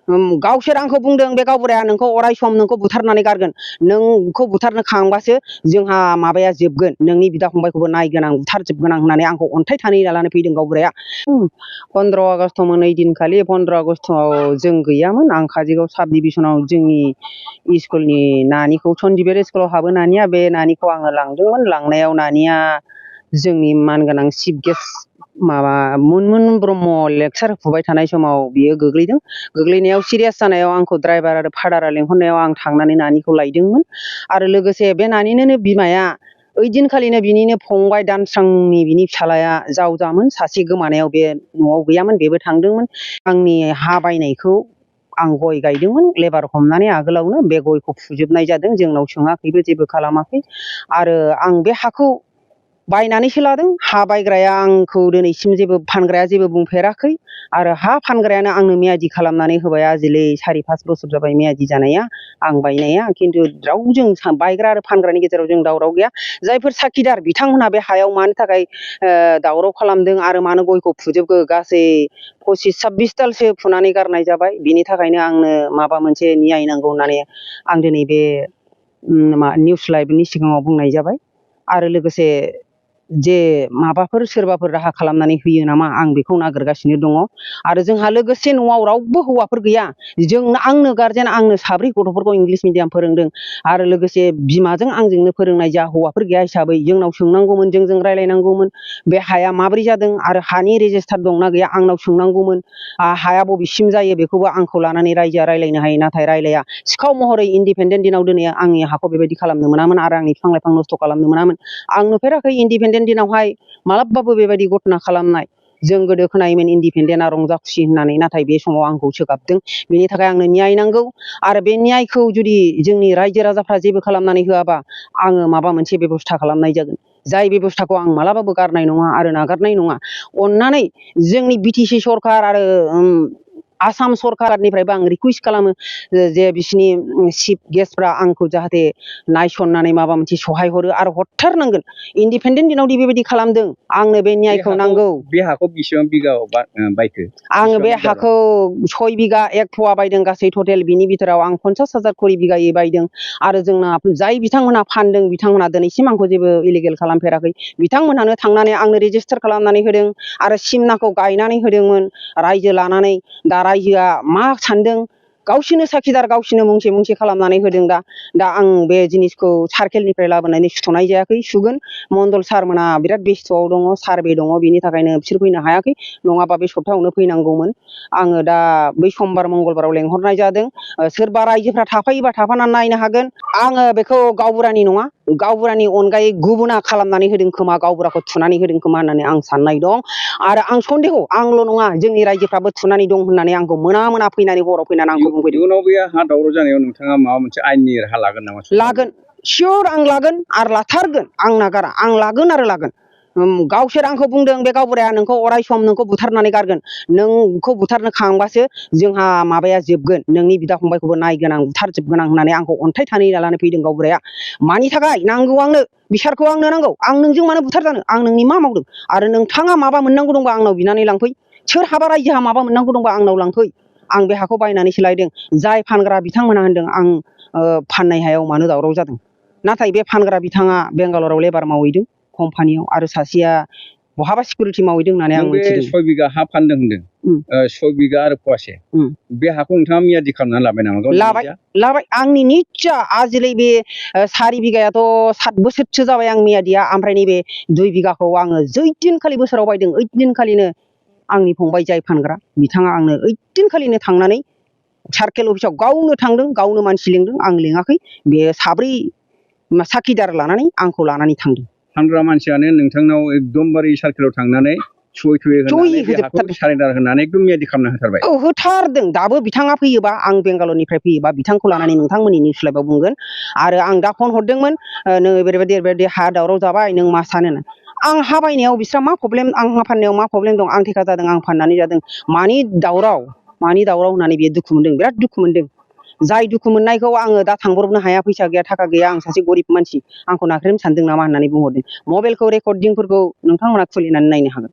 गावसोर आंखौ बुंदों बे गावबुराया नोंखौ अराय सम नोंखौ बुथारनानै गारगोन नोंखौ बुथारनो खांबासो जोंहा माबाया जोबगोन नोंनि बिदा फंबायखौबो नायगोन आं बुथारजोबगोन आं होननानै आंखौ अन्थाइ थानै लानानै फैदों गावबुराया 15 आगष्टमोन ओइ दिनखालि 15 आगष्टआव जों गैयामोन आं काजोलगाव साब डिभिजनाव जोंनि स्कुलनि नानिखौ सन्दिबेर स्कुलाव हाबो नानिया बे नानिखौ आङो लांदोंमोन लांनायाव नानिया जोंनि मानगोनां चिफ गेस्ट माबा मुनमुन ब्रह्म लेक्सार होफुबाय थानाय समाव बियो गोग्लैदों गोग्लैनायाव सिरियास जानायाव आंखौ ड्राइभार आरो फादारा लेंहरनायाव आं थांनानै नानिखौ लायदोंमोन आरो लोगोसे बे नानिनोनो बिमाया ओइदिनखालिनो बिनिनो फंबाय दानस्रांनि बिनि फिसालाया जावजामोन सासे गोमानायाव बे न'आव गैयामोन बेबो थांदोंमोन आंनि हा बायनायखौ आं गय गायदोंमोन लेबार हमनानै आगोलावनो बे गयखौ फुजोबनाय जादों जोंनाव सोङाखैबो जेबो खालामाखै आरो आं बे हाखौ बायनानैसो लादों हा बायग्राया आंखौ दिनैसिम जेबो फानग्राया जेबो बुंफेराखै आरो हा फानग्रायानो आंनो मियादि खालामनानै होबाय आजिलै 4-5 बोसोर जाबाय मियादि जानाया आं बायनाया खिन्थु रावजों बायग्रा आरो फानग्रानि गेजेराव जों दावराव गैया जायफोर साखिदार बिथांमोनहा बे हायाव मानो थाखाय दावराव खालामदों आरो मानो गयखौ फुजोबखो गासै 25-26 दालसो फुनानै गारनाय जाबाय बिनि थाखायनो आंनो माबा मोनसे न्याय नांगौ होननानै आं दिनै बे निउस लाइभनि सिगाङाव बुंनाय जाबाय आरो लोगोसे जे माबाफोर सोरबाफोर राहा खालामनानै होयो नामा आं बेखौ नागिरगासिनो दङ आरो जोंहा लोगोसे न'आव रावबो हौवाफोर गैया आंनो गारजेन आंनो 4 गथ'फोरखौ इंलिश मिडियाम फोरोंदों आरो लोगोसे बिमाजों आंजोंनो फोरोंनाय जा हौवाफोर गैया हिसाबै जोंनाव सोंनांगौमोन जोंजों रायलायनांगौमोन बे हाया माबोरै जादों आरो हानि रेजिस्टार दंना गैया आंनाव सोंनांगौमोन हाया बबेसिम जायो बेखौबो आंखौ लानानै रायजोआ रायलायनो हायो नाथाय रायलाया सिखाव महरै इन्डिपेन्डेन्ट दिनाव दिनै आंनि हाखौ बेबायदि खालामनो मोनामोन आरो आंनि बिफां लाइफां नस्थ' खालामनो मोनामोन आं नुफेराखै इन्डिपेन्डेन्ट दिनावहाय मालाबाबो बेबायदि घटना खालामनाय जों गोदो खोनायोमोन इन्डिपेन्डेन्टआ रंजा खुसि होननानै नाथाय बे समाव आंखौ सोगाबदों बेनि थाखाय आंनो न्याय नांगौ आरो बे न्यायखौ जुदि जोंनि रायजो राजाफ्रा जेबो खालामनानै होआबा आङो माबा मोनसे बेबस्था खालामनाय जागोन जाय बेबस्थाखौ आं मालाबाबो गारनाय नङा आरो नागारनाय नङा अननानै जोंनि बिटिसि सरखार आरो आसाम सरखारनिफ्रायबो आं रिकुवेस्ट खालामो जे बिसिनि चिफ गेस्टफ्रा आंखौ जाहाथे नायसननानै माबा मोनसे सहाय हरो आरो हरथारनांगोन इन्डिपेन्डेन्ट दिनावदि बेबायदि खालामदों आंनो बे न्यायखौ नांगौ बे हाखौ बेसेबां बिघायाव बायखो आङो बे हाखौ 6 बिघा 1 फुवा बायदों गासै टटेल बिनि बिथोराव आं 50,000 खरि बिघायै बायदों आरो जोंना जाय बिथांमोनहा फानदों बिथांमोनहा दिनैसिम आंखौ जेबो इलिगेल खालामफेराखै बिथांमोनहानो थांनानै आंनो रेजिस्टार खालामनानै होदों आरो सिमनाखौ गायनानै होदोंमोन रायजो लानानै दा रायजोआ मा सानदों गावसिनो साखिदार गावसिनो मुंसे खालामनानै होदों दा आं बे जिनिसखौ सार्केलनिफ्राय लाबोनानै सुथ'नाय जायाखै सुगोन मण्डल सारमोना बिराद बेस्थ'आव दङ सारभे दङ बिनि थाखायनो बिसोर फैनो हायाखै नङाबा बे सप्तायावनो फैनांगौमोन आङो दा बै समबार मंगलबाराव लेंहरनाय जादों सोरबा रायजोफ्रा थाफायोबा थाफानानै नायनो हागोन आङो बेखौ गावबुरानि नङा गावबुरानि अनगायै गुबुना खालामनानै होदों खोमा गावबुराखौ थुनानै होदों खोमा होननानै आं साननाय दं आरो आं सन्देह आंल' नङा जोंनि रायजोफ्राबो थुनानै दं होननानै आंखौ मोना फैनानै हराव फैनानै आंखौ बुंफैदों इयुनाव बे हा दावराव जानायाव नोंथाङा माबा मोनसे आयेननि राहा लागोन नामा लागोन सियर आं लागोन आरो लाथारगोन आं नागारा आं लागोन आरो लागोन गावसोर आंखौ बुंदों बे गावबुराया नोंखौ अराय सम नोंखौ बुथारनानै गारगोन नोंखौ बुथारनो खांबासो जोंहा माबाया जोबगोन नोंनि बिदा फंबायखौबो नायगोन आं बुथारजोबगोन आं होननानै आंखौ अन्थाइ थानै लानानै फैदों गावबुराया मानि थाखाय नांगौ आंनो बिसारखौ आंनो नांगौ आं नोंजों मानो बुथारजानो आं नोंनि मा मावदों आरो नोंथाङा माबा मोननांगौ दंबा आंनाव बिनानै लांफै सोरहाबा रायजोहा माबा मोननांगौ दंबा आंनाव लांफै आं बे हाखौ बायनानैसो लायदों जाय फानग्रा बिथांमोना होनदों आं फाननाय हायाव मानो दावराव जादों नाथाय बे फानग्रा बिथाङा बेंगालराव लेबार मावहैदों कम्पानियाव आरो सासेया बहाबा सिकिउरिटि मावहैदों होननानै आं मिथिदों 6 बिघा हा फानदों होनदों 6 बिघा आरो फवासे बे हाखौ नोंथाङा मियादि खालामनानै लाबाय नामा लाबाय आंनि निस्सय आजिलै बे 4 बिघायाथ' 7 बोसोरसो जाबाय आं मियादिया ओमफ्राय नैबे 2 बिघाखौ आङो जै दिनखालि बोसोराव बायदों ओइ दिनखालिनो आंनि फंबाय जाय फानग्रा बिथाङा आंनो ओइ दिनखालिनो थांनानै सार्केल अफिसाव गावनो थांदों गावनो मानसि लिंदों आं लिङाखै बे 4 साखिदार लानानै आंखौ लानानै थांदों फानग्रा मानसियानो नोंथांनाव एकदमबारे सार्केलाव थांनानै सही होनानै सारेन्डार होनानै एकदम मियादि खालामना होथारबाय औ होथारदों दाबो बिथाङा फैयोबा आं बेंगालरनिफ्राय फैयोबा बिथांखौ लानानै नोंथांमोननि निउस लाइभआव बुंगोन आरो आं दा फन हरदोंमोन नों बेबायदि हा दावराव जाबाय नों मा सानो आं हा बायनायाव बिस्रा मा प्रब्लेम आं हा फाननायाव मा प्रब्लेम दं आं थेका जादों आं फाननानै जादों मानि दावराव होननानै बियो दुखु मोनदों बिराद दुखु मोनदों जाय दुखु मोननायखौ आङो दा थांब्रबनो हाया फैसा गैया थाखा गैया आं सासे गरिब मानसि आंखौ नाख्रेबनो सानदों नामा होननानै बुंहरदों मबाइलखौ रेकर्डिंफोरखौ नोंथांमोना खुलिनानै नायनो हागोन।